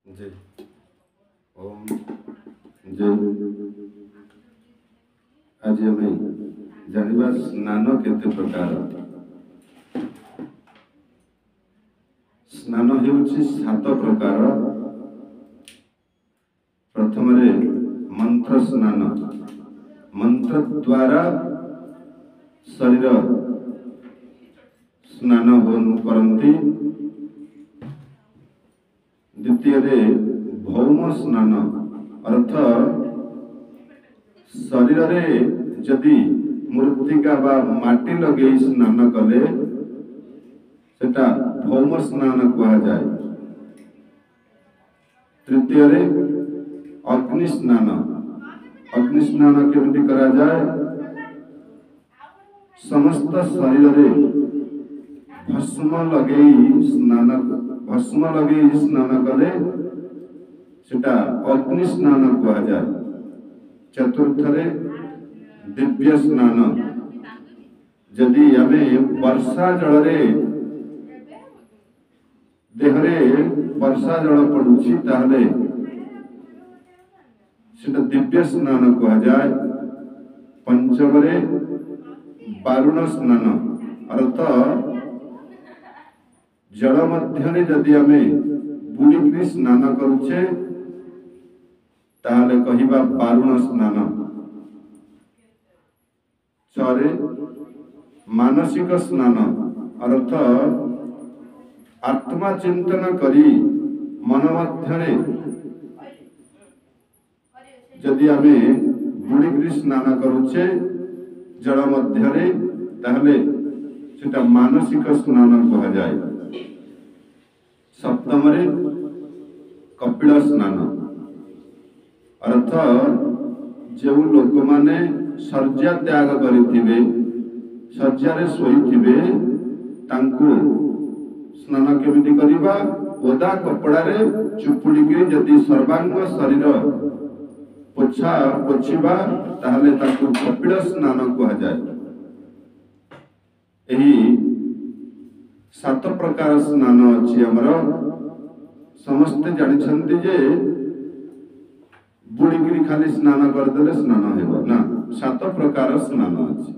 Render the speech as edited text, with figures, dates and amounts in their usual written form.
जी ओम जय। आज आम जाना स्नान केते प्रकार। स्नान हेउछि 7 प्रकार। प्रथम मंत्र स्नान, मंत्र द्वारा शरीर स्नान करती। द्वितीय भौम स्नान अर्थ शरीर रे जदि मृत्तिका बा माटी लगे स्नान कले सेटा भौम स्नान कहा जाए। तृतीय अग्नि स्नान, अग्नि स्नान केमती करा जाए? समस्त शरीर रे भस्म लगे स्नान कले सेटा अग्नि स्नान कहा जाए। चतुर्थ दिव्य स्नान, जदि आमे वर्षा जल रे देहरे वर्षा जल पड़ुछि ताहले सेटा दिव्य स्नान कहा जाए। पंचम वारुण स्नान अर्थ जल मध्य जदि आमे बुड़िकी स्नान करुचे ताहले कहिबा वारुण स्नान। छरे मानसिक स्नान अर्थ आत्मा चिंतन करी मन मध्य जदि आमे बुड़िकी स्नान करुचे जल मध्य ताहले सेटा मानसिक स्नान कहा जाए। सप्तम कपिल स्नान अर्थ जो लोक माने शଯ୍या त्याग करिथिबे, शय्यारे शोइथिबे तांको स्नान केमिति करिबा? ओदा कपड़ा रे चुपुड़ी जदि सर्वांग शरीर पोछा पोछिबा ताहले तांको कपिल स्नान कहा जाए। एही 7 प्रकार स्नान अच्छी आमर। समस्ते जानिछन्ति जे बुड़िकी खाली स्नान करदेले स्नान हेबो ना, 7 प्रकार स्नान अच्छी।